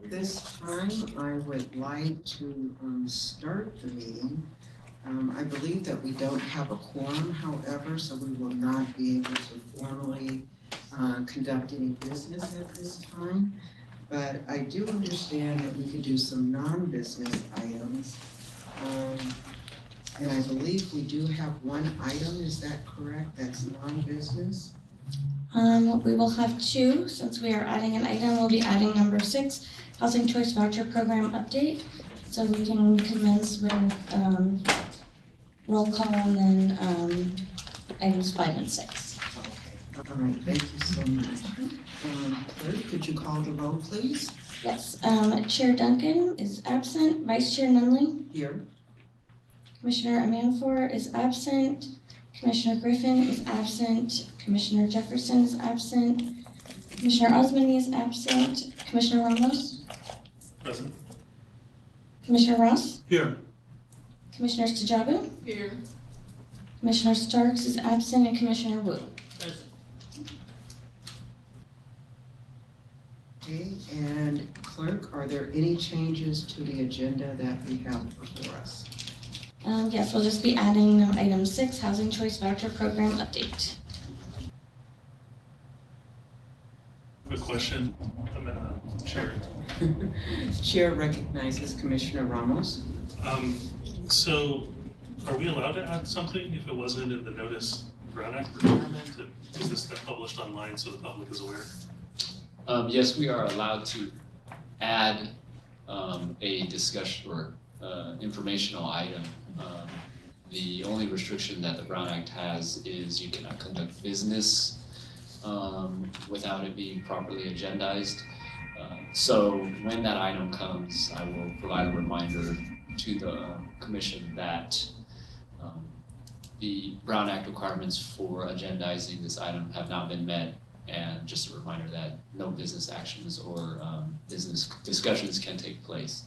This time, I would like to start the meeting. I believe that we don't have a quorum, however, so we will not be able to formally conduct any business at this time. But I do understand that we could do some non-business items. And I believe we do have one item, is that correct? That's non-business? We will have two, since we are adding an item. We'll be adding number 6, Housing Choice Voucher Program Update. So we can commence with roll call and then items 5 and 6. Okay, all right, thank you so much. Clerk, could you call the roll, please? Yes, Chair Duncan is absent. Vice Chair Nunley? Here. Commissioner Amanfor is absent. Commissioner Griffin is absent. Commissioner Jefferson is absent. Commissioner Osmani is absent. Commissioner Ramos? Present. Commissioner Ross? Here. Commissioner Stajabu? Here. Commissioner Starks is absent, and Commissioner Wu. Present. Okay, and clerk, are there any changes to the agenda that we have before us? Yes, we'll just be adding item 6, Housing Choice Voucher Program Update. A question, Chair. Chair recognizes Commissioner Ramos. So are we allowed to add something if it wasn't in the notice Brown Act requirement? Is this published online so the public is aware? Yes, we are allowed to add a discussion or informational item. The only restriction that the Brown Act has is you cannot conduct business without it being properly agendized. So when that item comes, I will provide a reminder to the Commission that the Brown Act requirements for agendizing this item have not been met, and just a reminder that no business actions or business discussions can take place.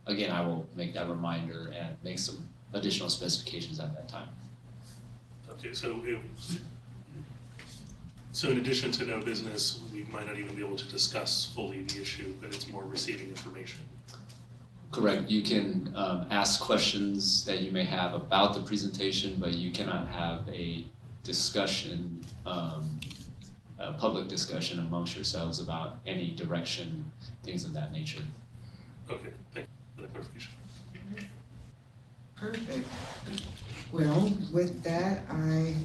Again, I will make that reminder and make some additional specifications at that time. Okay, so in addition to no business, we might not even be able to discuss fully the issue, but it's more receiving information. Correct. You can ask questions that you may have about the presentation, but you cannot have a discussion, a public discussion amongst yourselves about any direction, things of that nature. Okay, thank you for the clarification. Perfect. Well, with that, I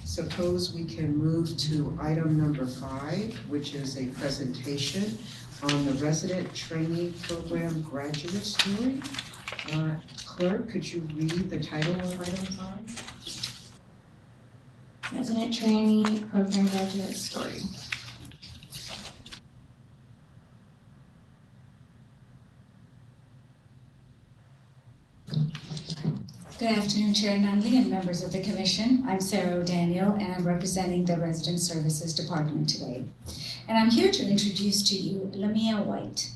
suppose we can move to item number 5, which is a presentation on the Resident Trainee Program Graduate Story. Clerk, could you read the title of item 5? Resident Trainee Program Graduate Story. Good afternoon, Chair Nunley and members of the Commission. I'm Sarah O'Daniel, and I'm representing the Resident Services Department today. And I'm here to introduce to you Lamia White.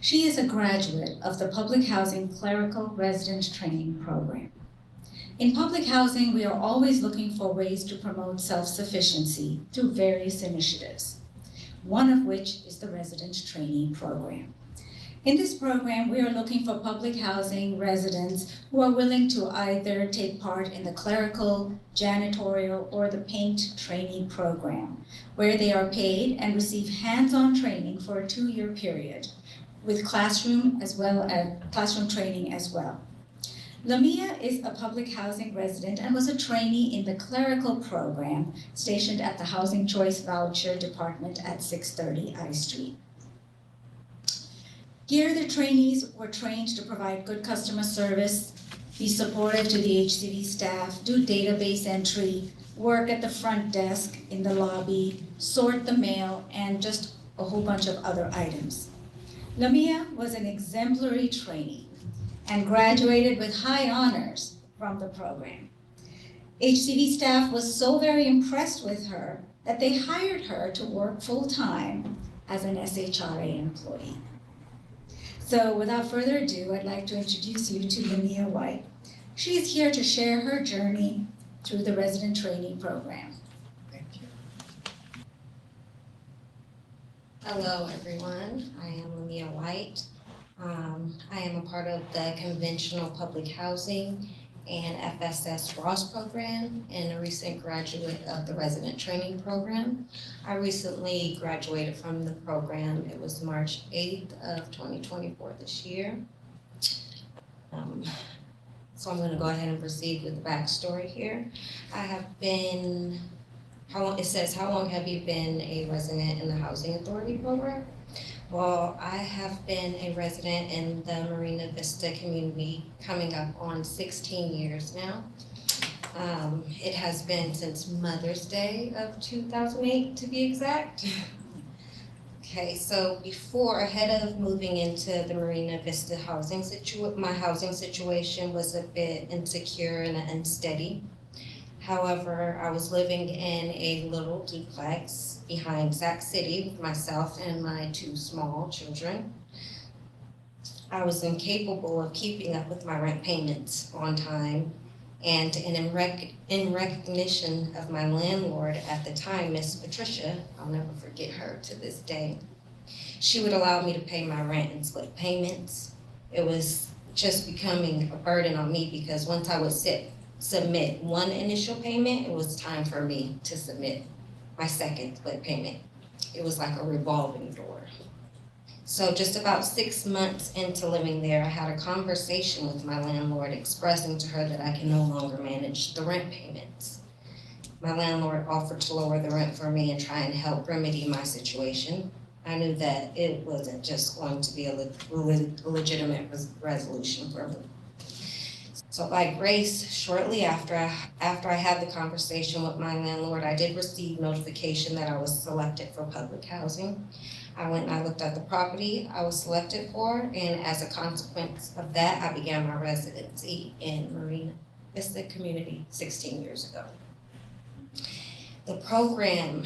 She is a graduate of the Public Housing Clerical Resident Training Program. In public housing, we are always looking for ways to promote self-sufficiency through various initiatives, one of which is the Resident Trainee Program. In this program, we are looking for public housing residents who are willing to either take part in the clerical, janitorial, or the paint trainee program, where they are paid and receive hands-on training for a 2-year period, with classroom training as well. Lamia is a public housing resident and was a trainee in the clerical program stationed at the Housing Choice Voucher Department at 630 I Street. Here, the trainees were trained to provide good customer service, be supportive to the HCV staff, do database entry, work at the front desk in the lobby, sort the mail, and just a whole bunch of other items. Lamia was an exemplary trainee and graduated with high honors from the program. HCV staff was so very impressed with her that they hired her to work full-time as an SHRA employee. So without further ado, I'd like to introduce you to Lamia White. She is here to share her journey through the Resident Trainee Program. Thank you. Hello, everyone. I am Lamia White. I am a part of the Conventional Public Housing and FSS Ross program and a recent graduate of the Resident Training Program. I recently graduated from the program. It was March 8th of 2024 this year. So I'm going to go ahead and proceed with the backstory here. I have been it says, how long have you been a resident in the Housing Authority program? Well, I have been a resident in the Marina Vista community coming up on 16 years now. It has been since Mother's Day of 2008 to be exact. Okay, so ahead of moving into the Marina Vista my housing situation was a bit insecure and unsteady. However, I was living in a little duplex behind Sac City with myself and my 2 small children. I was incapable of keeping up with my rent payments on time, and in recognition of my landlord at the time, Miss Patricia, I'll never forget her to this day, she would allow me to pay my rent in split payments. It was just becoming a burden on me because once I would submit one initial payment, it was time for me to submit my second split payment. It was like a revolving door. So just about 6 months into living there, I had a conversation with my landlord expressing to her that I can no longer manage the rent payments. My landlord offered to lower the rent for me and try and help remedy my situation. I knew that it wasn't just going to be a legitimate resolution for me. So by grace, shortly after I had the conversation with my landlord, I did receive notification that I was selected for public housing. I went and I looked at the property I was selected for, and as a consequence of that, I began my residency in Marina Vista community 16 years ago. The program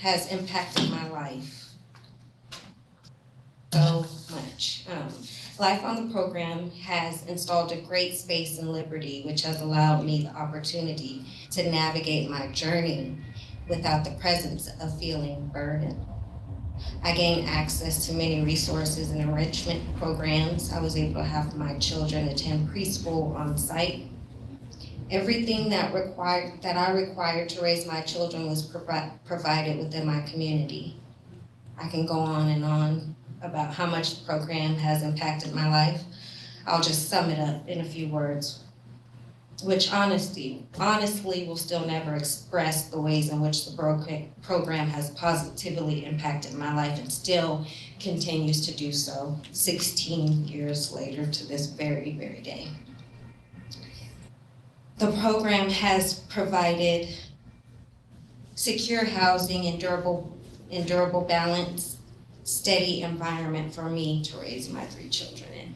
has impacted my life so much. Life on the program has installed a great space and liberty, which has allowed me the opportunity to navigate my journey without the presence of feeling burdened. I gained access to many resources and enrichment programs. I was able to have my children attend preschool on site. Everything that I required to raise my children was provided within my community. I can go on and on about how much the program has impacted my life. I'll just sum it up in a few words, which honestly will still never express the ways in which the program has positively impacted my life and still continues to do so 16 years later to this very, very day. The program has provided secure housing and durable balance, steady environment for me to raise my 3 children in.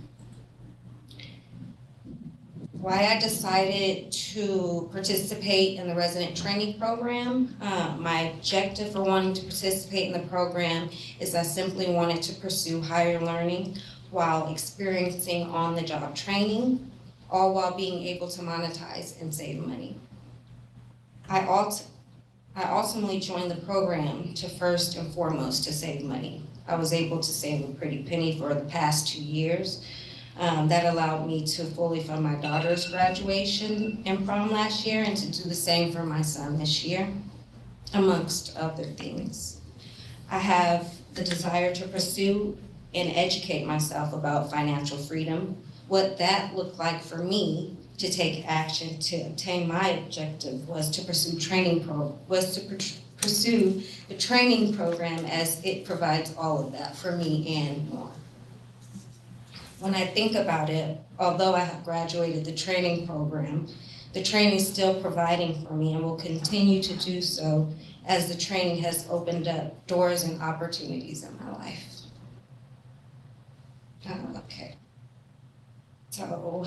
Why I decided to participate in the resident training program, my objective for wanting to participate in the program is I simply wanted to pursue higher learning while experiencing on-the-job training, all while being able to monetize and save money. I ultimately joined the program to first and foremost to save money. I was able to save a pretty penny for the past 2 years. That allowed me to fully fund my daughter's graduation and prom last year and to do the same for my son this year, amongst other things. I have the desire to pursue and educate myself about financial freedom, what that looked like for me to take action to obtain my objective was to pursue the training program as it provides all of that for me and more. When I think about it, although I have graduated the training program, the training is still providing for me and will continue to do so as the training has opened up doors and opportunities in my life. Okay. So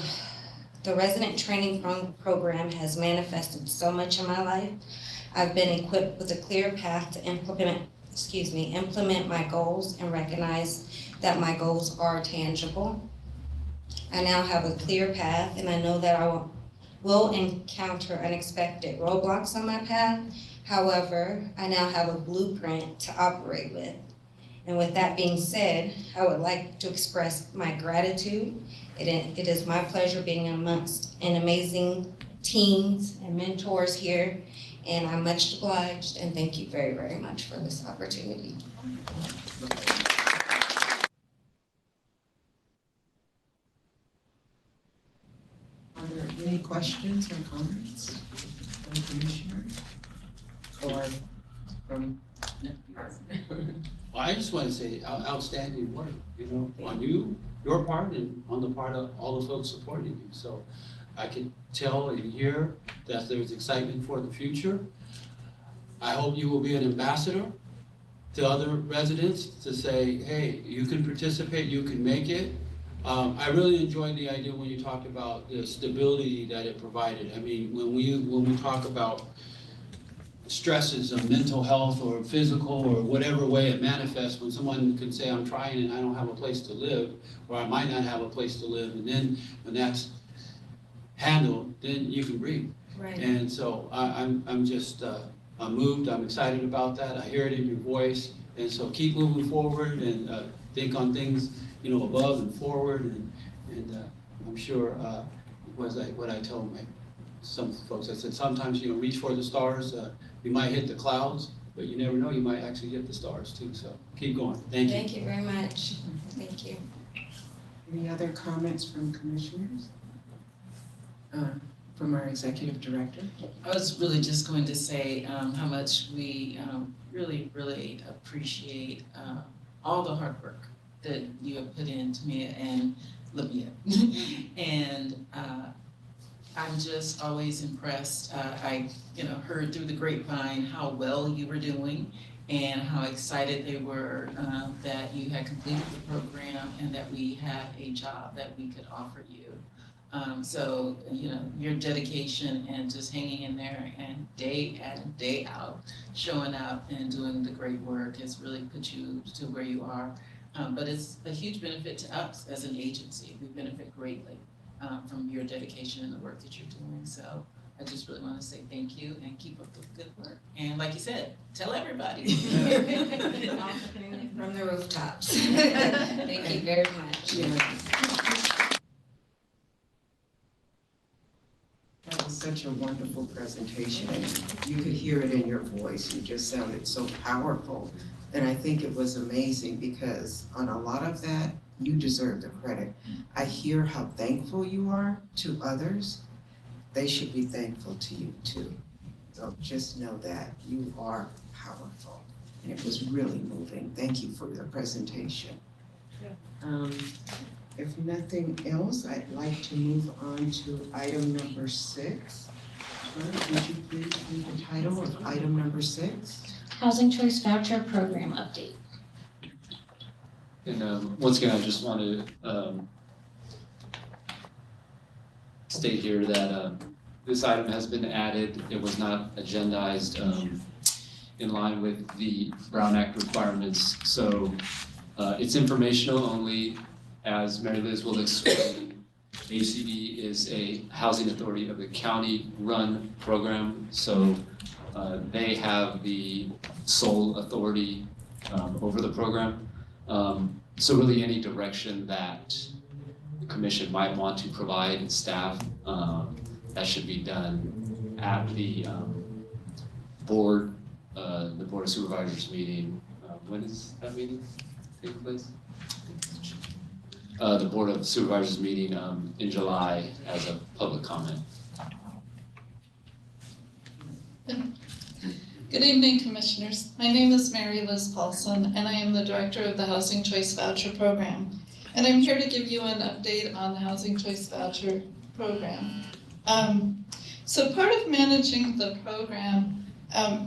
the resident training program has manifested so much in my life. I've been equipped with a clear path to implement my goals and recognize that my goals are tangible. I now have a clear path and I know that I will encounter unexpected roadblocks on my path. However, I now have a blueprint to operate with. And with that being said, I would like to express my gratitude. It is my pleasure being amongst an amazing teams and mentors here, and I'm much obliged, and thank you very, very much for this opportunity. Are there any questions or comments from commissioners or from? Well, I just want to say outstanding work, on your part and on the part of all the folks supporting you. So I can tell and hear that there's excitement for the future. I hope you will be an ambassador to other residents to say, hey, you can participate, you can make it. I really enjoyed the idea when you talked about the stability that it provided. I mean, when we talk about stresses of mental health or physical or whatever way it manifests, when someone can say, I'm trying and I don't have a place to live, or I might not have a place to live, and then when that's handled, then you can breathe. Right. And so I'm just I'm moved, I'm excited about that, I hear it in your voice, and so keep moving forward and think on things, above and forward, and I'm sure what I tell some folks, I said sometimes, reach for the stars, you might hit the clouds, but you never know, you might actually hit the stars too, so keep going. Thank you. Thank you very much. Thank you. Any other comments from commissioners? From our executive director? I was really just going to say how much we really, really appreciate all the hard work that you have put into me and Libya. And I'm just always impressed. I heard through the grapevine how well you were doing and how excited they were that you had completed the program and that we had a job that we could offer you. So, your dedication and just hanging in there and day in, day out, showing up and doing the great work has really put you to where you are. But it's a huge benefit to us as an agency. We benefit greatly from your dedication and the work that you're doing. So I just really want to say thank you and keep up the good work. And like you said, tell everybody. From the rooftops. Thank you very much. That was such a wonderful presentation, and you could hear it in your voice. You just sounded so powerful. And I think it was amazing because on a lot of that, you deserve the credit. I hear how thankful you are to others. They should be thankful to you too. So just know that you are powerful. And it was really moving. Thank you for your presentation. If nothing else, I'd like to move on to item number 6. Would you please read the title of item number 6? Housing Choice Voucher Program Update. And once again, I just want to state here that this item has been added. It was not agendized in line with the Brown Act requirements. So it's informational only. As Mary Liz will explain, ACD is a housing authority of the county-run program. So they have the sole authority over the program. So really any direction that the commission might want to provide staff, that should be done at the board of supervisors meeting. When is that meeting taking place? The board of supervisors meeting in July as a public comment. Good evening, Commissioners. My name is Mary Liz Paulson, and I am the Director of the Housing Choice Voucher Program. And I'm here to give you an update on the Housing Choice Voucher Program. So part of managing the program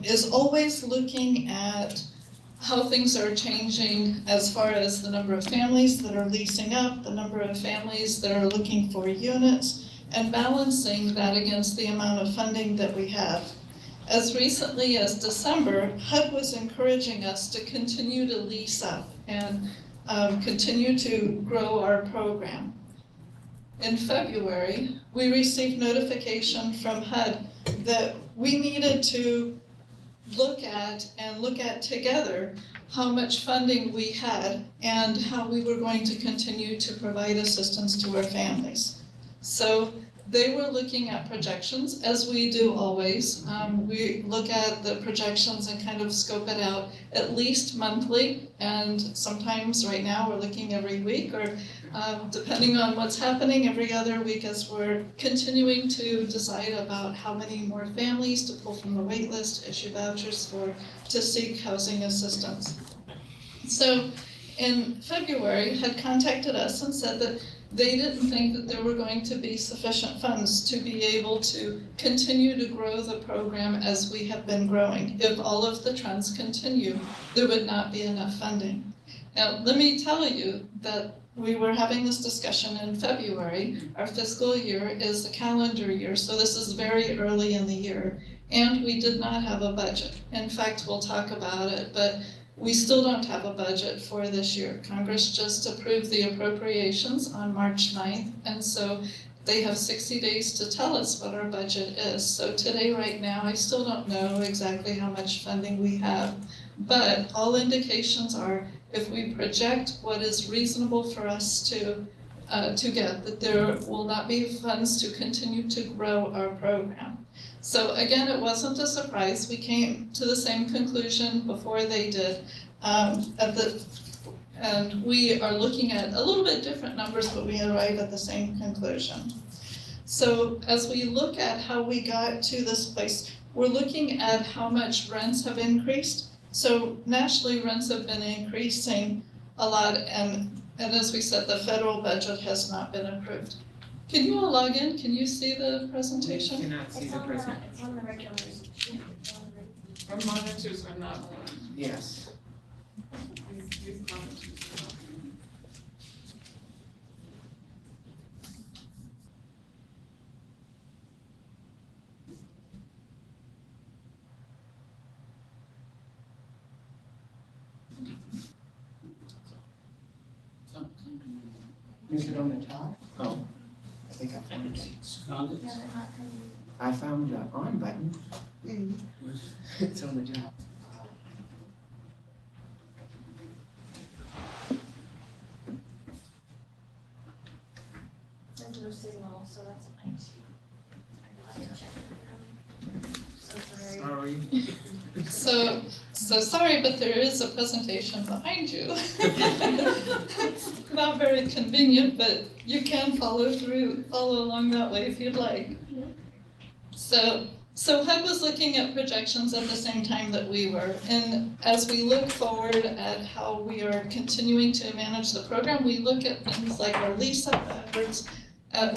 is always looking at how things are changing as far as the number of families that are leasing up, the number of families that are looking for units, and balancing that against the amount of funding that we have. As recently as December, HUD was encouraging us to continue to lease up and continue to grow our program. In February, we received notification from HUD that we needed to look at together how much funding we had and how we were going to continue to provide assistance to our families. So they were looking at projections, as we do always. We look at the projections and kind of scope it out at least monthly, and sometimes right now we're looking every week, or depending on what's happening, every other week, as we're continuing to decide about how many more families to pull from the wait list, issue vouchers to seek housing assistance. So in February, had contacted us and said that they didn't think that there were going to be sufficient funds to be able to continue to grow the program as we have been growing. If all of the trends continue, there would not be enough funding. Now, let me tell you that we were having this discussion in February. Our fiscal year is a calendar year, so this is very early in the year, and we did not have a budget. In fact, we'll talk about it, but we still don't have a budget for this year. Congress just approved the appropriations on March 9th, and so they have 60 days to tell us what our budget is. So today, right now, I still don't know exactly how much funding we have, but all indications are if we project what is reasonable for us to get, that there will not be funds to continue to grow our program. So again, it wasn't a surprise. We came to the same conclusion before they did. And we are looking at a little bit different numbers, but we arrived at the same conclusion. So as we look at how we got to this place, we're looking at how much rents have increased. So nationally, rents have been increasing a lot, and as we said, the federal budget has not been approved. Can you all log in? Can you see the presentation? Cannot see the presentation. It's on the regulars. Our monitors are not on. Yes. These monitors are not on. Is it on the top? Oh, I think I found it. I found the on button. Yay. It's on the top. There's no signal, so that's nice. Sorry. So sorry, but there is a presentation behind you. Not very convenient, but you can follow along that way if you'd like. So HUD was looking at projections at the same time that we were. And as we look forward at how we are continuing to manage the program, we look at things like our lease-up efforts.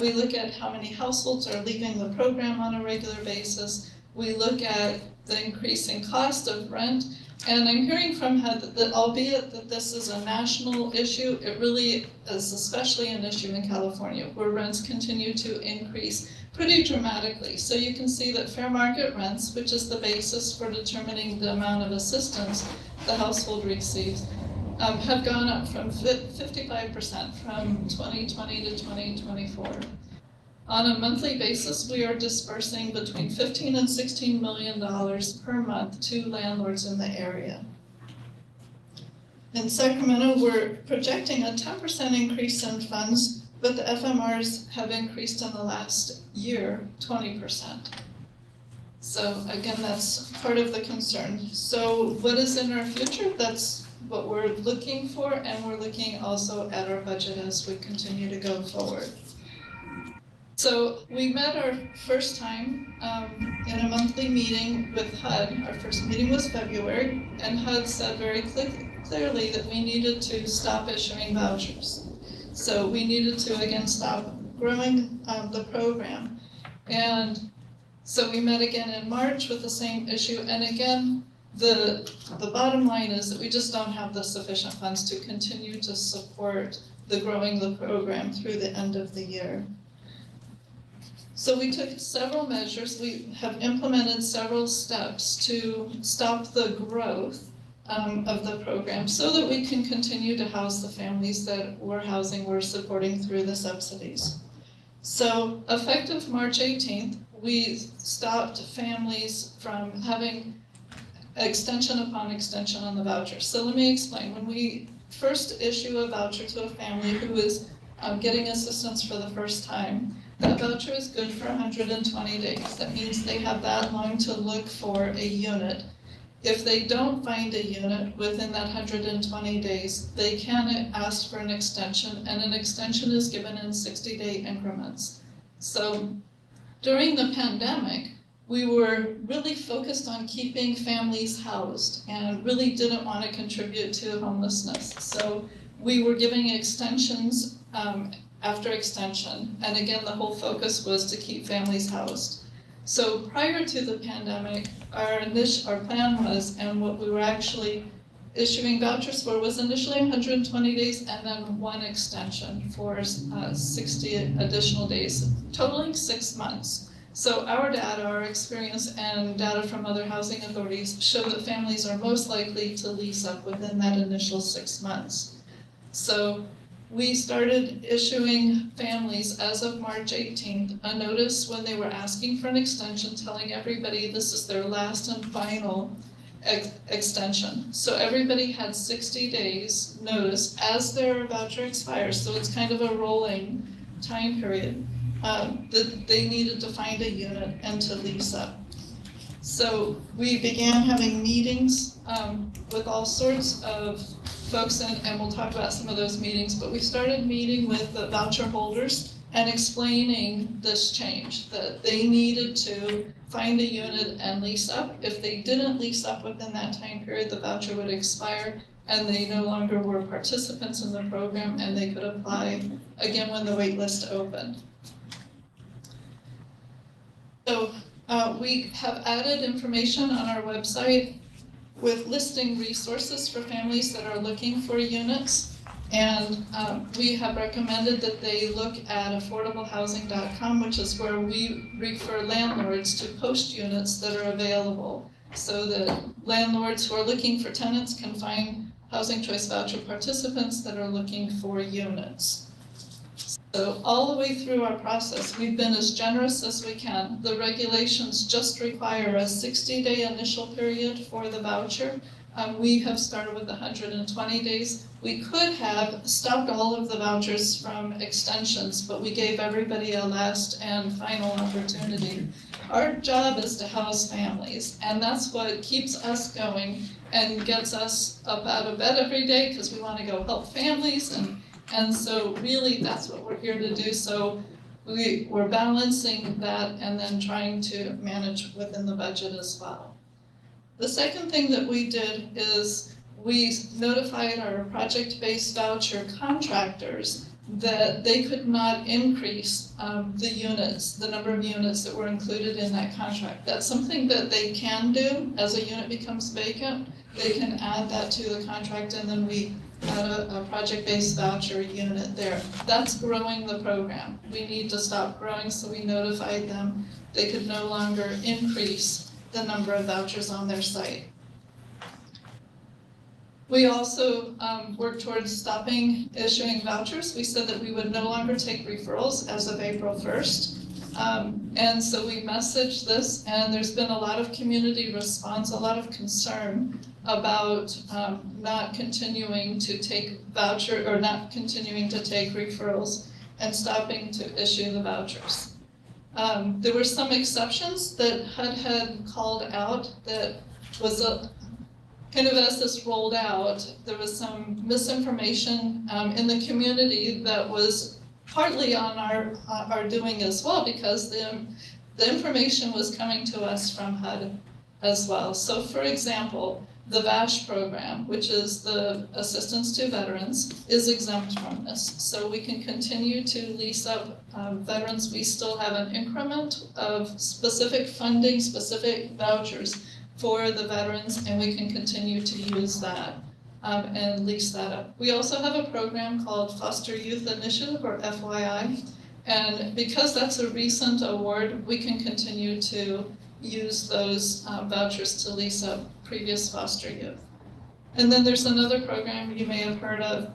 We look at how many households are leaving the program on a regular basis. We look at the increasing cost of rent. And I'm hearing from HUD that albeit that this is a national issue, it really is especially an issue in California, where rents continue to increase pretty dramatically. So you can see that fair market rents, which is the basis for determining the amount of assistance the household receives, have gone up from 55% from 2020 to 2024. On a monthly basis, we are dispersing between $15 and $16 million per month to landlords in the area. In Sacramento, we're projecting a 10% increase in funds, but the FMRs have increased in the last year 20%. So again, that's part of the concern. So what is in our future? That's what we're looking for, and we're looking also at our budget as we continue to go forward. So we met our first time in a monthly meeting with HUD. Our first meeting was February, and HUD said very clearly that we needed to stop issuing vouchers. So we needed to, again, stop growing the program. And so we met again in March with the same issue. And again, the bottom line is that we just don't have the sufficient funds to continue to support the growing the program through the end of the year. So we took several measures. We have implemented several steps to stop the growth of the program so that we can continue to house the families that we're supporting through the subsidies. So effective March 18th, we stopped families from having extension upon extension on the voucher. So let me explain. When we first issue a voucher to a family who is getting assistance for the first time, that voucher is good for 120 days. That means they have that long to look for a unit. If they don't find a unit within that 120 days, they can ask for an extension, and an extension is given in 60-day increments. So during the pandemic, we were really focused on keeping families housed and really didn't want to contribute to homelessness. So we were giving extensions after extension. And again, the whole focus was to keep families housed. So prior to the pandemic, our plan was, and what we were actually issuing vouchers for was initially 120 days and then one extension for 60 additional days, totaling 6 months. So our data, our experience, and data from other housing authorities show that families are most likely to lease up within that initial 6 months. So we started issuing families as of March 18th a notice when they were asking for an extension, telling everybody this is their last and final extension. So everybody had 60 days notice as their voucher expires, so it's kind of a rolling time period, that they needed to find a unit and to lease up. So we began having meetings with all sorts of folks, and we'll talk about some of those meetings, but we started meeting with the voucher holders and explaining this change, that they needed to find a unit and lease up. If they didn't lease up within that time period, the voucher would expire and they no longer were participants in the program and they could apply again when the wait list opened. So we have added information on our website with listing resources for families that are looking for units. And we have recommended that they look at affordablehousing.com, which is where we refer landlords to post units that are available, so that landlords who are looking for tenants can find Housing Choice Voucher participants that are looking for units. So all the way through our process, we've been as generous as we can. The regulations just require a 60-day initial period for the voucher. We have started with 120 days. We could have stopped all of the vouchers from extensions, but we gave everybody a last and final opportunity. Our job is to house families, and that's what keeps us going and gets us up out of bed every day, because we want to go help families, and so really that's what we're here to do. So we're balancing that and then trying to manage within the budget as well. The second thing that we did is we notified our project-based voucher contractors that they could not increase the units, the number of units that were included in that contract. That's something that they can do as a unit becomes vacant. They can add that to the contract, and then we add a project-based voucher unit there. That's growing the program. We need to stop growing, so we notified them they could no longer increase the number of vouchers on their site. We also worked towards stopping issuing vouchers. We said that we would no longer take referrals as of April 1st. And so we messaged this, and there's been a lot of community response, a lot of concern about not continuing to take voucher, or not continuing to take referrals and stopping to issue the vouchers. There were some exceptions that HUD had called out that was kind of as this rolled out, there was some misinformation in the community that was partly on our doing as well, because the information was coming to us from HUD as well. So for example, the VASH program, which is the Assistance to Veterans, is exempt from this. So we can continue to lease up veterans. We still have an increment of specific funding, specific vouchers for the veterans, and we can continue to use that and lease that up. We also have a program called Foster Youth Initiative, or FYI, and because that's a recent award, we can continue to use those vouchers to lease up previous foster youth. And then there's another program you may have heard of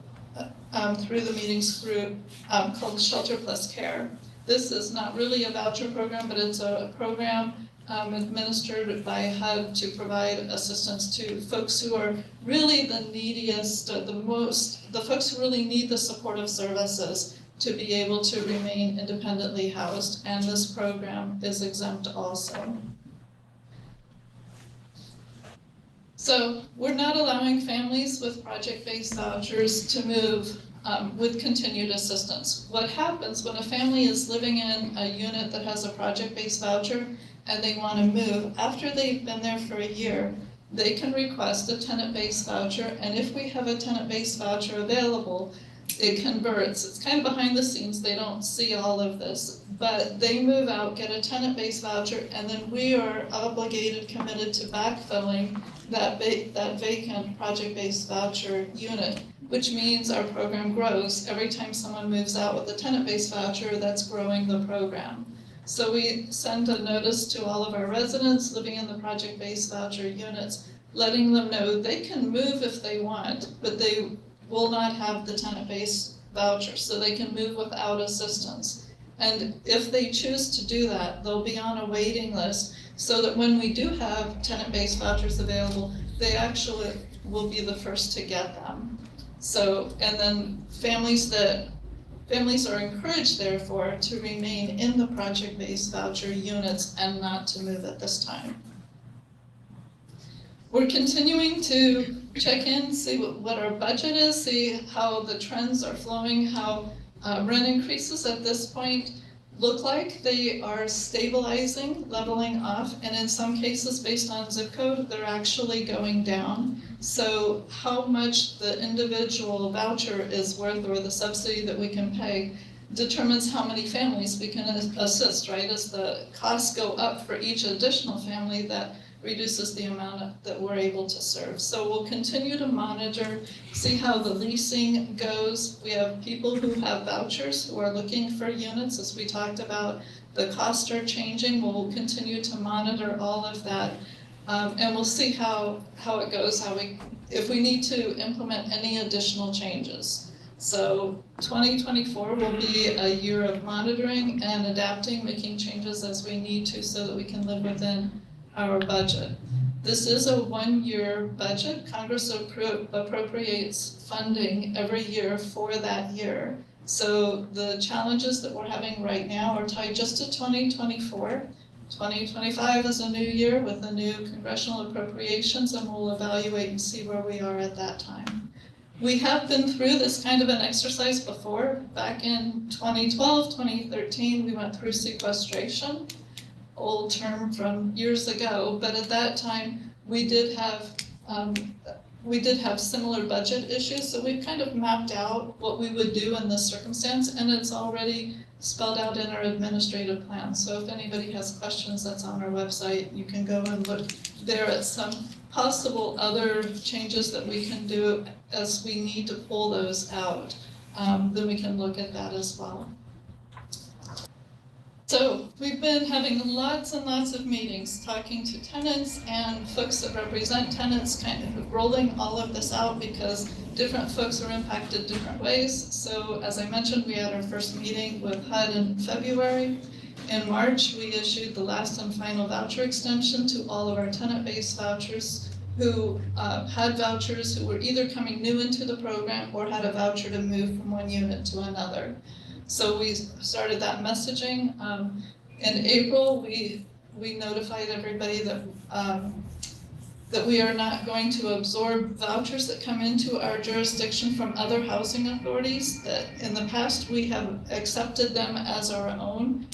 through the meetings group called Shelter Plus Care. This is not really a voucher program, but it's a program administered by HUD to provide assistance to folks who are really the neediest, the folks who really need the supportive services to be able to remain independently housed, and this program is exempt also. So we're not allowing families with project-based vouchers to move with continued assistance. What happens when a family is living in a unit that has a project-based voucher and they want to move, after they've been there for a year, they can request a tenant-based voucher, and if we have a tenant-based voucher available, it converts. It's kind of behind the scenes, they don't see all of this, but they move out, get a tenant-based voucher, and then we are obligated, committed to backfilling that vacant project-based voucher unit, which means our program grows. Every time someone moves out with a tenant-based voucher, that's growing the program. So we send a notice to all of our residents living in the project-based voucher units, letting them know they can move if they want, but they will not have the tenant-based voucher, so they can move without assistance. And if they choose to do that, they'll be on a waiting list, so that when we do have tenant-based vouchers available, they actually will be the first to get them. So, and then families are encouraged, therefore, to remain in the project-based voucher units and not to move at this time. We're continuing to check in, see what our budget is, see how the trends are flowing, how rent increases at this point look like. They are stabilizing, leveling off, and in some cases, based on zip code, they're actually going down. So how much the individual voucher is worth, or the subsidy that we can pay, determines how many families we can assist, right? As the costs go up for each additional family, that reduces the amount that we're able to serve. So we'll continue to monitor, see how the leasing goes. We have people who have vouchers who are looking for units, as we talked about. The costs are changing. We'll continue to monitor all of that. And we'll see how it goes, if we need to implement any additional changes. So 2024 will be a year of monitoring and adapting, making changes as we need to so that we can live within our budget. This is a one-year budget. Congress appropriates funding every year for that year. So the challenges that we're having right now are tied just to 2024. 2025 is a new year with the new congressional appropriations, and we'll evaluate and see where we are at that time. We have been through this kind of an exercise before. Back in 2012, 2013, we went through sequestration, old term from years ago, but at that time we did have similar budget issues, so we've kind of mapped out what we would do in this circumstance, and it's already spelled out in our administrative plan. So if anybody has questions, that's on our website. You can go and look there at some possible other changes that we can do as we need to pull those out. Then we can look at that as well. So we've been having lots and lots of meetings, talking to tenants and folks that represent tenants, kind of rolling all of this out because different folks are impacted different ways. So as I mentioned, we had our first meeting with HUD in February. In March, we issued the last and final voucher extension to all of our tenant-based vouchers who had vouchers, who were either coming new into the program or had a voucher to move from one unit to another. So we started that messaging. In April, we notified everybody that that we are not going to absorb vouchers that come into our jurisdiction from other housing authorities. That in the past we have accepted them as our own.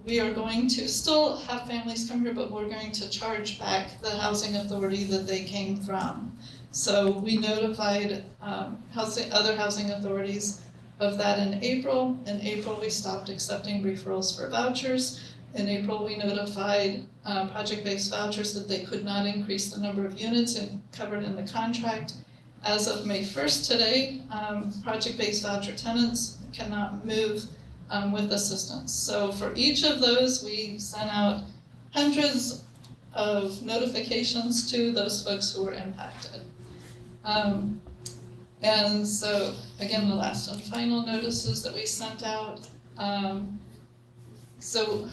We are going to still have families come here, but we're going to charge back the housing authority that they came from. So we notified other housing authorities of that in April. In April, we stopped accepting referrals for vouchers. In April, we notified project-based vouchers that they could not increase the number of units covered in the contract. As of May 1st today, project-based voucher tenants cannot move with assistance. So for each of those, we sent out hundreds of notifications to those folks who were impacted. And so, again, the last and final notices that we sent out, So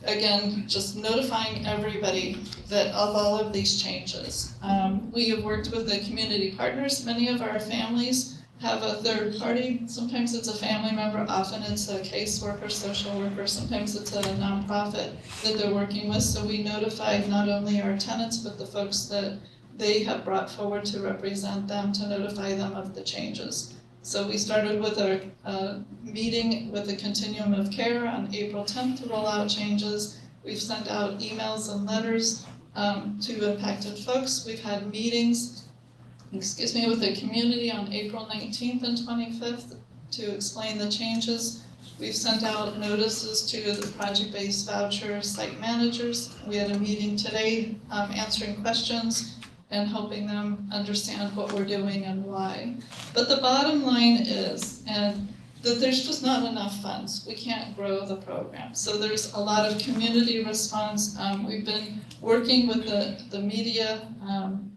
again, just notifying everybody that of all of these changes. We have worked with the community partners. Many of our families have a third party. Sometimes it's a family member, often it's a caseworker, social worker, sometimes it's a nonprofit that they're working with. So we notified not only our tenants, but the folks that they have brought forward to represent them, to notify them of the changes. So we started with a meeting with the Continuum of Care on April 10th to roll out changes. We've sent out emails and letters to impacted folks. We've had meetings with the community on April 19th and 25th to explain the changes. We've sent out notices to the project-based voucher site managers. We had a meeting today answering questions and helping them understand what we're doing and why. But the bottom line is, and that there's just not enough funds. We can't grow the program. So there's a lot of community response. We've been working with the media,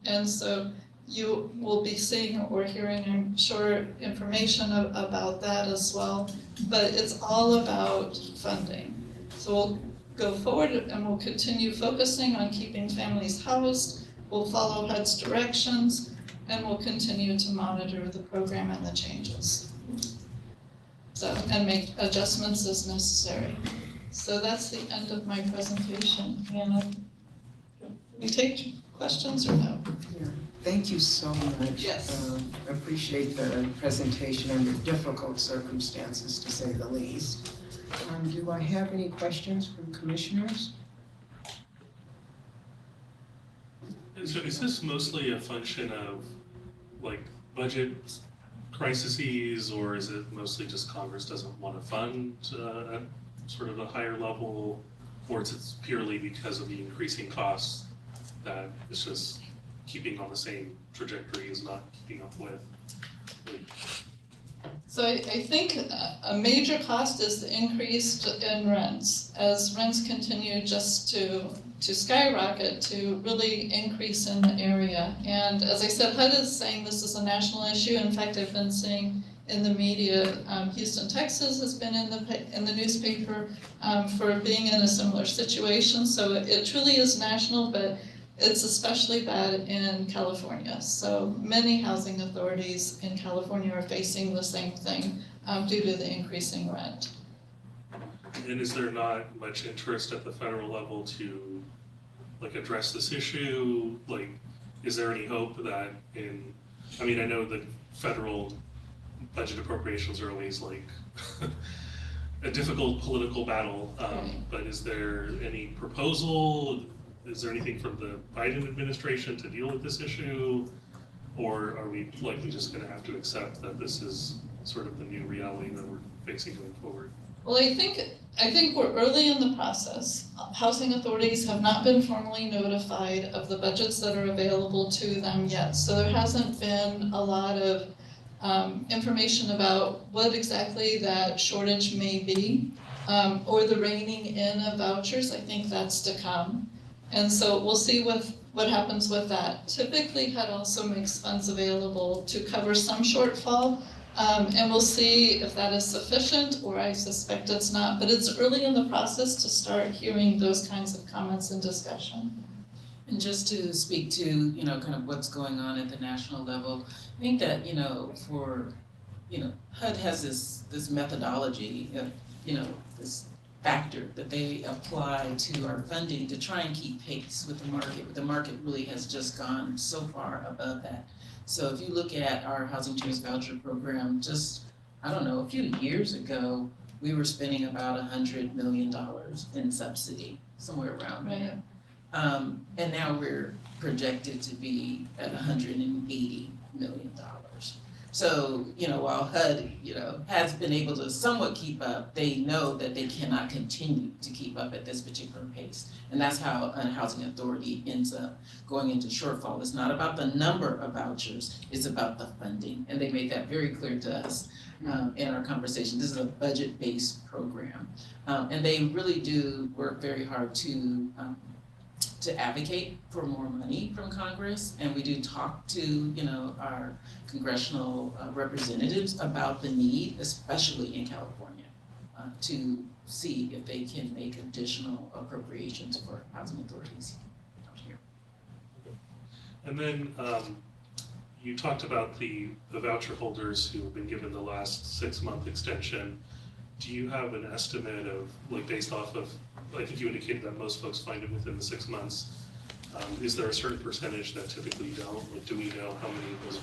and so you will be seeing or hearing, I'm sure, information about that as well. But it's all about funding. So we'll go forward and we'll continue focusing on keeping families housed. We'll follow HUD's directions, and we'll continue to monitor the program and the changes. So, and make adjustments as necessary. So that's the end of my presentation. And we take questions or no? Yeah. Thank you so much. Yes. Appreciate the presentation under difficult circumstances, to say the least. Do I have any questions from commissioners? So is this mostly a function of like budget crises, or is it mostly just Congress doesn't want to fund at sort of a higher level, or is it purely because of the increasing costs that it's just keeping on the same trajectory is not keeping up with? So I think a major cost is the increase in rents. As rents continue just to skyrocket, to really increase in the area. And as I said, HUD is saying this is a national issue. In fact, I've been seeing in the media, Houston, Texas has been in the newspaper for being in a similar situation. So it truly is national, but it's especially bad in California. So many housing authorities in California are facing the same thing due to the increasing rent. And is there not much interest at the federal level to like address this issue? Like, is there any hope that I know the federal budget appropriations are always like a difficult political battle, but is there any proposal? Is there anything from the Biden administration to deal with this issue? Or are we likely just gonna have to accept that this is sort of the new reality that we're facing going forward? Well, I think we're early in the process. Housing authorities have not been formally notified of the budgets that are available to them yet. So there hasn't been a lot of information about what exactly that shortage may be, or the reining in of vouchers. I think that's to come. And so we'll see what happens with that. Typically, HUD also makes funds available to cover some shortfall, and we'll see if that is sufficient, or I suspect it's not. But it's early in the process to start hearing those kinds of comments and discussion. And just to speak to, kind of what's going on at the national level, I think that, HUD has this methodology of, this factor that they apply to our funding to try and keep pace with the market. But the market really has just gone so far above that. So if you look at our Housing Choice Voucher Program, just, a few years ago, we were spending about $100 million in subsidy, somewhere around there. And now we're projected to be at $180 million. So, while HUD, has been able to somewhat keep up, they know that they cannot continue to keep up at this particular pace. And that's how a housing authority ends up going into shortfall. It's not about the number of vouchers, it's about the funding. And they made that very clear to us in our conversation. This is a budget-based program. And they really do work very hard to advocate for more money from Congress, and we do talk to, our congressional representatives about the need, especially in California, to see if they can make additional appropriations for housing authorities out here. And then you talked about the voucher holders who have been given the last 6-month extension. Do you have an estimate of, like, based off of, I think you indicated that most folks find it within the 6 months. Is there a certain percentage that typically don't? Like, do we know how many of those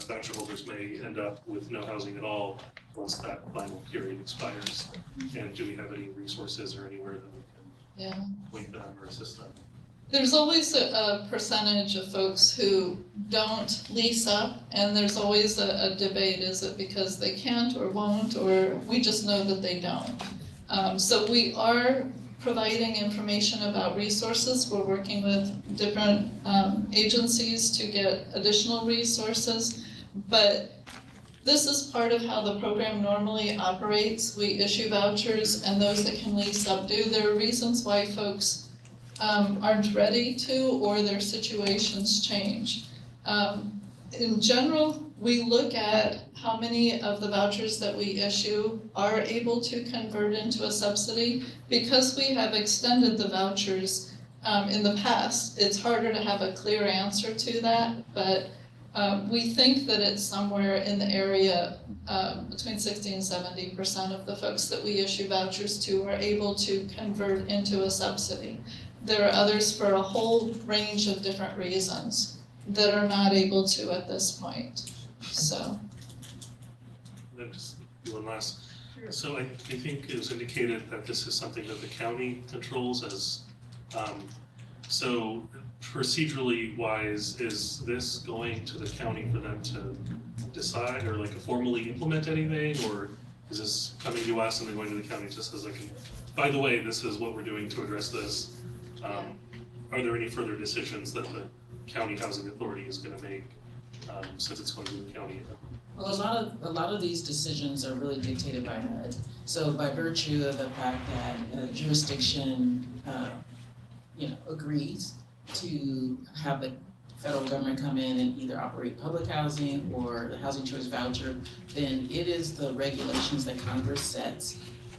voucher holders may end up with no housing at all once that final period expires? And do we have any resources or anywhere that we Yeah. can point them or assist them? There's always a percentage of folks who don't lease up, and there's always a debate, is it because they can't or won't, or we just know that they don't. So we are providing information about resources. We're working with different agencies to get additional resources, but this is part of how the program normally operates. We issue vouchers, and those that can lease up do. There are reasons why folks aren't ready to, or their situations change. In general, we look at how many of the vouchers that we issue are able to convert into a subsidy. Because we have extended the vouchers in the past, it's harder to have a clear answer to that, but we think that it's somewhere in the area between 60 and 70% of the folks that we issue vouchers to are able to convert into a subsidy. There are others for a whole range of different reasons that are not able to at this point, so. Then just one last. So I think it was indicated that this is something that the county controls as, so procedurally wise, is this going to the county for them to decide or like formally implement anything? Or is this coming to us and then going to the county just as like, by the way, this is what we're doing to address this? Are there any further decisions that the county housing authority is gonna make, since it's going to the county? Well, a lot of these decisions are really dictated by HUD. So by virtue of the fact that a jurisdiction, agrees to have the federal government come in and either operate public housing or the housing choice voucher, then it is the regulations that Congress sets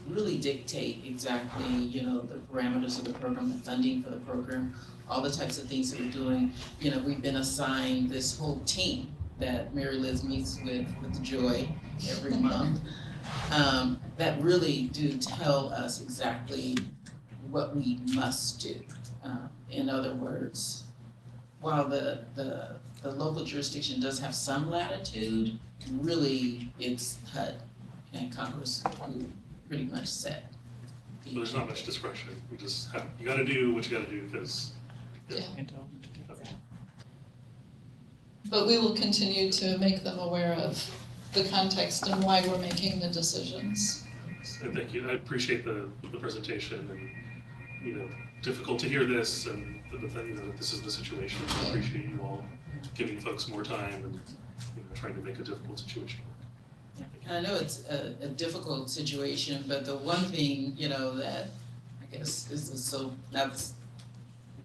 really dictate exactly, the parameters of the program, the funding for the program, all the types of things that we're doing. We've been assigned this whole team that Mary Liz meets with Joy every month, that really do tell us exactly what we must do. In other words, while the local jurisdiction does have some latitude, really it's HUD and Congress who pretty much set. So there's not much discretion, you gotta do what you gotta do, because. Yeah. But we will continue to make them aware of the context and why we're making the decisions. And thank you, I appreciate the presentation and, difficult to hear this and, that this is the situation. So I appreciate you all giving folks more time and, trying to make a difficult situation work. And I know it's a difficult situation, but the one thing, that I guess that's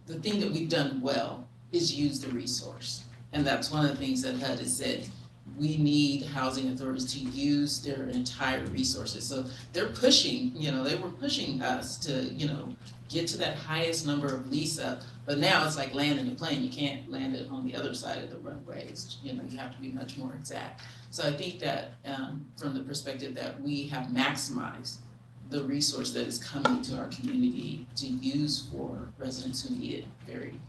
the thing that we've done well is use the resource. And that's one of the things that HUD has said. We need housing authorities to use their entire resources. So they're pushing, they were pushing us to, get to that highest number of lease up. But now it's like landing a plane. You can't land it on the other side of the runway. You have to be much more exact. So I think that from the perspective that we have maximized the resource that is coming to our community to use for residents who need it very,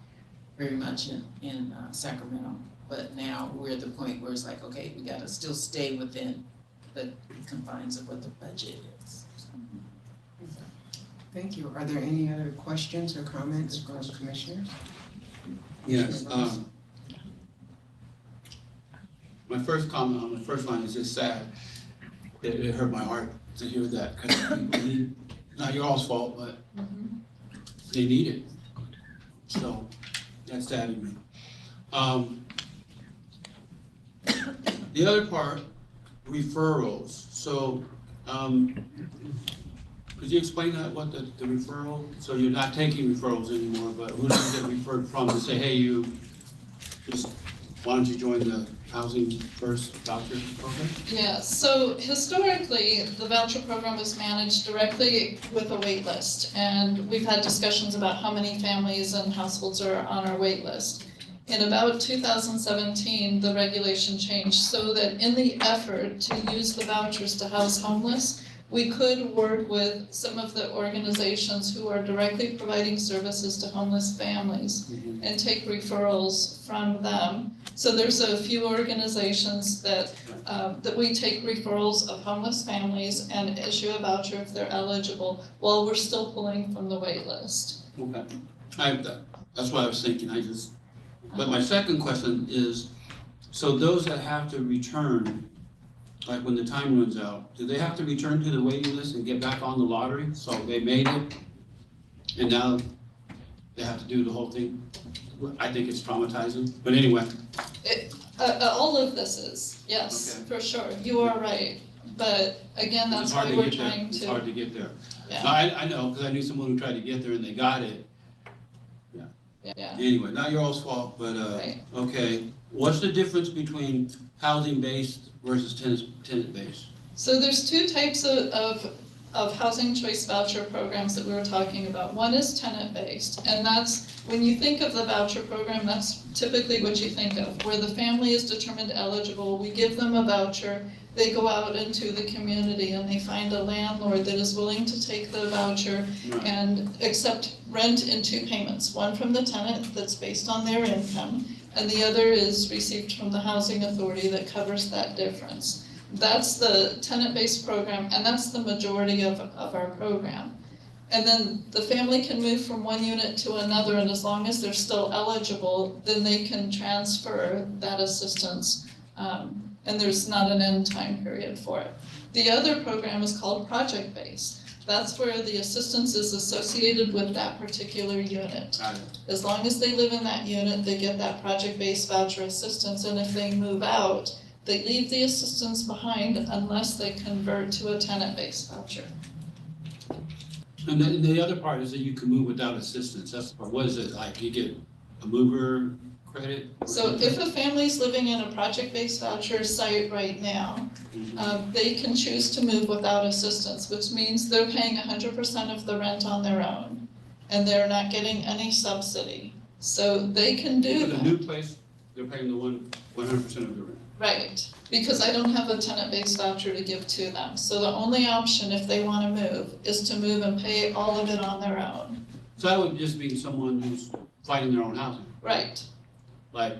very much in Sacramento. But now we're at the point where it's like, okay, we gotta still stay within the confines of what the budget is. Thank you. Are there any other questions or comments from commissioners? Yes, my first comment on the first line is just sad. It hurt my heart to hear that, because not your all's fault, but they need it. So that's sad to me. The other part, referrals. So, could you explain that, what the referral? So you're not taking referrals anymore, but who do you get referred from to say, hey, why don't you join the Housing First Voucher Program? Yeah, so historically, the voucher program was managed directly with a wait list. And we've had discussions about how many families and households are on our wait list. In about 2017, the regulation changed so that in the effort to use the vouchers to house homeless, we could work with some of the organizations who are directly providing services to homeless families and take referrals from them. So there's a few organizations that we take referrals of homeless families and issue a voucher if they're eligible while we're still pulling from the wait list. Okay. That's what I was thinking, but my second question is, so those that have to return, like when the time runs out, do they have to return to the waiting list and get back on the lottery? So they made it, and now they have to do the whole thing? I think it's traumatizing, but anyway. All of this is, yes, Okay. for sure, you are right. But again, It's that's hard why to we're get there. trying It's to, hard to get there. Yeah. No, I know, because I knew someone who tried to get there and they got it. yeah. Anyway, not your all's fault, but, Right. okay. What's the difference between housing-based versus tenant-based? So there's two types of housing choice voucher programs that we were talking about. One is tenant-based, and that's, when you think of the voucher program, that's typically what you think of, where the family is determined eligible, we give them a voucher, they go out into the community and they find a landlord that is willing to take the voucher Right. and accept rent in two payments, one from the tenant that's based on their income, and the other is received from the housing authority that covers that difference. That's the tenant-based program, and that's the majority of our program. And then the family can move from one unit to another, and as long as they're still eligible, then they can transfer that assistance, and there's not an end time period for it. The other program is called project-based. That's where the assistance is associated with that particular unit. Got it. As long as they live in that unit, they get that project-based voucher assistance, and if they move out, they leave the assistance behind unless they convert to a tenant-based voucher. And then the other part is that you can move without assistance. That's the part. What is it, like you get a mover credit? or So something? if a family's living in a project-based voucher site right now, they can choose to move without assistance, which means they're paying 100% of the rent on their own, and they're not getting any subsidy. So they can do For the that. new place, they're paying the 100% of the rent. Right, because I don't have a tenant-based voucher to give to them. So the only option, if they want to move, is to move and pay all of it on their own. So that would just be someone who's finding their own housing, Right, like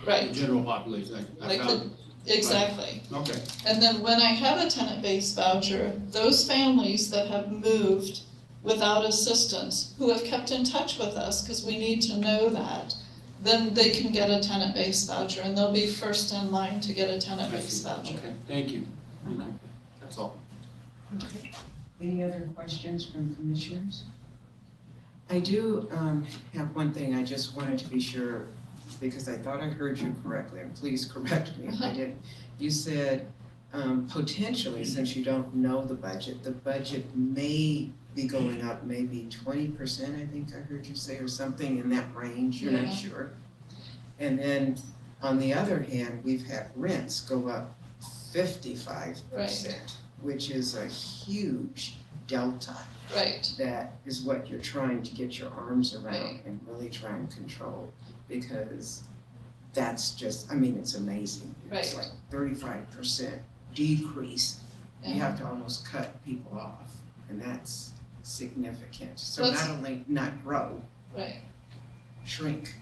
the right, general population, I Like found. exactly. Okay, And then when I have a tenant-based voucher, those families that have moved without assistance, who have kept in touch with us, because we need to know that, then they can get a tenant-based voucher, and they'll be first in line to get a I tenant-based see. voucher. Okay, thank you. That's all. Any other questions from commissioners? I do have one thing I just wanted to be sure, because I thought I heard you correctly, and please correct me if I didn't. You said potentially, since you don't know the budget may be going up maybe 20%, I think I heard you say, or something in that range, you're Yeah. not sure. And then, on the other hand, we've had rents go up 55%, which is a huge delta. Right, That is what you're trying to get your arms around Right. and really try and control, because that's just, I mean, it's amazing. It's Right. like 35% decrease. You Yeah. have to almost cut people off, and that's significant. So Let's- not only not grow, right. shrink.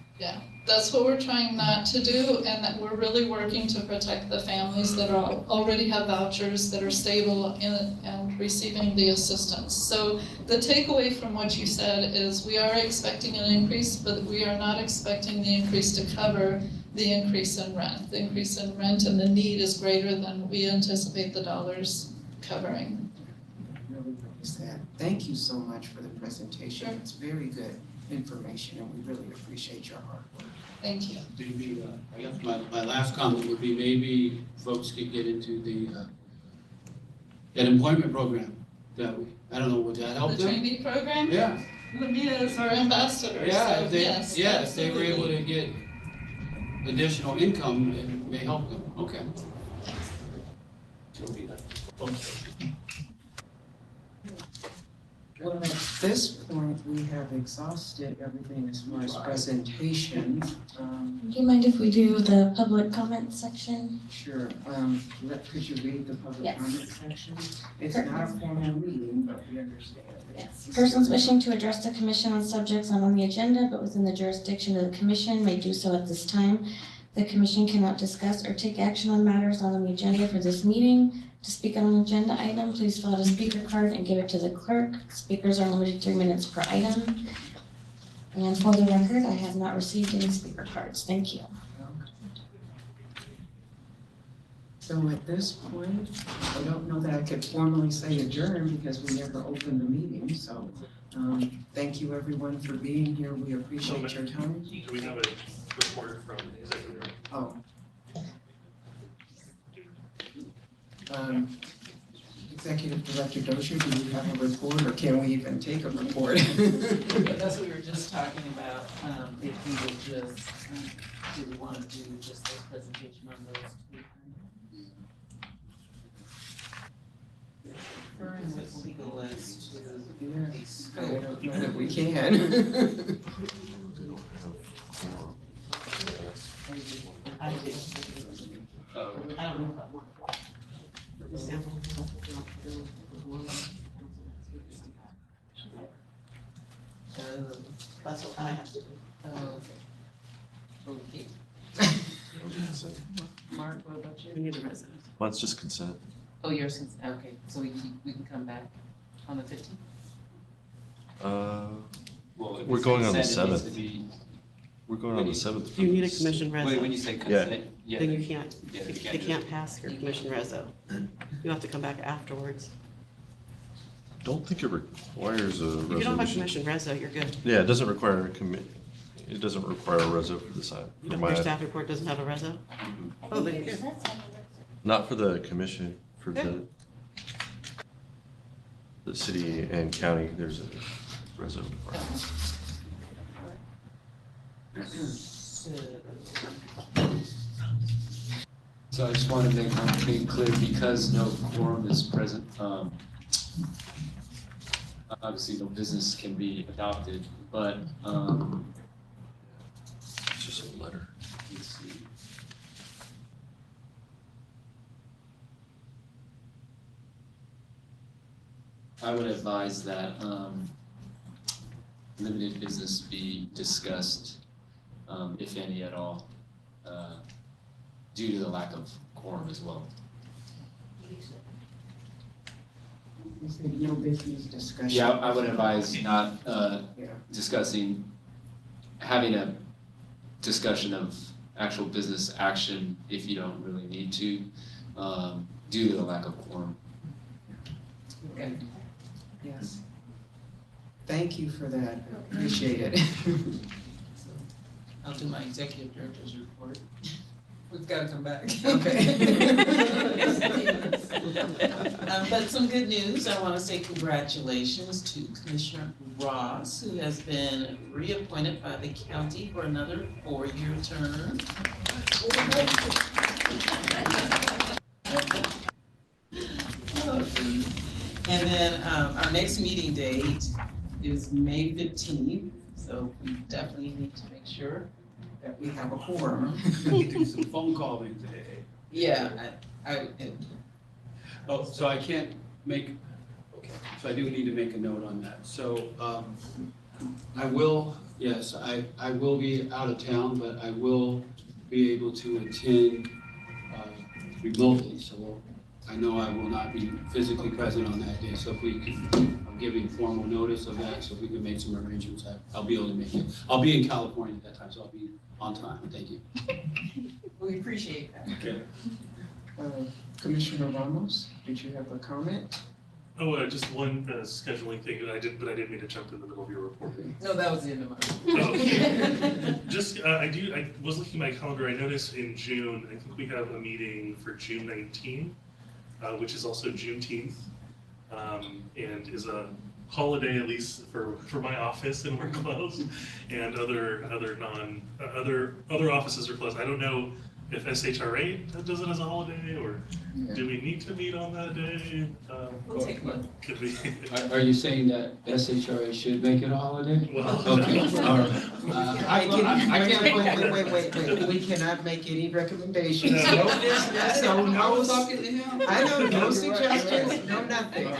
That's what we're trying not to do, and that we're really working to protect the families that already have vouchers, that are stable and receiving the assistance. So the takeaway from what you said is we are expecting an increase, but we are not expecting the increase to cover the increase in rent. The increase in rent and the need is greater than we anticipate the dollars covering. Really sad. Thank you so much for the presentation. Sure. It's very good information, and we really appreciate your hard work. Thank you. Maybe, I guess my last comment would be maybe folks could get into that employment program that I don't know, would that help The them? trainee program? Yeah, Lamia is our ambassador, yeah, so if they, yes, yeah, if they were able absolutely. to get additional income, it may help them. Okay. Well, at this point, we have exhausted everything as far as presentation. Do you mind if we do the public comment section? Sure, could you read the public Yes. comment section? It's not a formal meeting, but we understand. Yes. Persons wishing to address the commission on subjects not on the agenda but within the jurisdiction of the commission may do so at this time. The commission cannot discuss or take action on matters not on the agenda for this meeting. To speak on an agenda item, please fill out a speaker card and give it to the clerk. Speakers are limited to 3 minutes per item. And for the record, I have not received any speaker cards. Thank you. So at this point, I don't know that I could formally say adjourn because we never opened the meeting, so, thank you everyone for being here, we appreciate your time. Do we have a report from the executive? Oh. Executive Director Dozier, do you have a report or can we even take a report? That's what we were just talking about, if we would just, do we want to do just a presentation on those two items? Referring with legal list to. Yes, I don't know that we can. I do. I don't know about one. That's what I have to do. Okay. Mark, what about you? We need a resident. Mine's just consent. Oh, yours is, okay, so we can come back on the 15th? Well, if We're it's going on the consent, it needs 7th. to be- We're going on the 7th. Do you need a commission Wait, when reso? you say consent, yeah. Then you can't, Yeah, they you can't do can't it. pass your commission reso. You have to come back afterwards. Don't think it requires a If you don't have resolution. commission reso, you're good. Yeah, it doesn't require it doesn't require a reso for this item. for Your my- staff report doesn't have a reso? Oh, then you're good. Not for the commission, for the city and county, there's a reso. requirement. So I just want to make one thing clear, because no quorum is present, obviously no business can be adopted, but, It's just a letter. let's see. I would advise that, limited business be discussed, if any at all, due to the lack of quorum as well. You said no business discussion. Yeah, I would advise not Yeah. discussing, having a discussion of actual business action if you don't really need to, due to the lack of quorum. Okay. Yes. Thank you for that, appreciate it. I'll do my executive director's report. We've got to come back. But some good news, I want to say congratulations to Commissioner Ross, who has been reappointed by the county for another 4-year term. And then our next meeting date is May 15th, so we definitely need to make sure. That we have a quorum. Do some phone calling today. Yeah, Oh, so I can't make, okay, so I do need to make a note on that. So, I will, yes, I will be out of town, but I will be able to attend remotely. So I know I will not be physically present on that day. So if we could, I'm giving formal notice of that, so if we can make some arrangements, I'll be able to make it. I'll be in California at that time, so I'll be on time. Thank you. we appreciate that. Okay. Commissioner Ramos, did you have a comment? Oh, just one scheduling thing, but I didn't mean to jump in the middle of your report. No, that was the end of Oh, okay. Just, I was looking at my calendar, I noticed in June, I think we have a meeting for June 19, which is also Juneteenth, and is a holiday, at least for my office, and we're closed, and other offices are closed. I don't know if SHRA does it as a holiday, or do we need to meet on that day? We'll take a look. Could be. Are you saying that SHRA should make it a holiday? Well, Okay, all right. I can't. Wait, we cannot make any recommendations, no business, no, talking to him. I know, no suggestions, no nothing.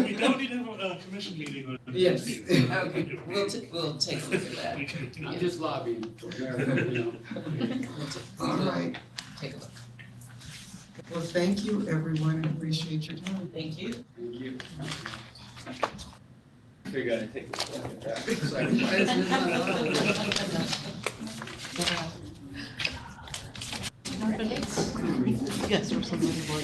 We don't need to have a commission meeting on the Yes. 15th. Okay, we'll take a look at that. We can- I'm just lobbying. You know. All right, Take a look. well, thank you, everyone, appreciate your time. Thank you. Thank you. Figure I'd take a look at that. It's like, why is this not on? Yes, or something.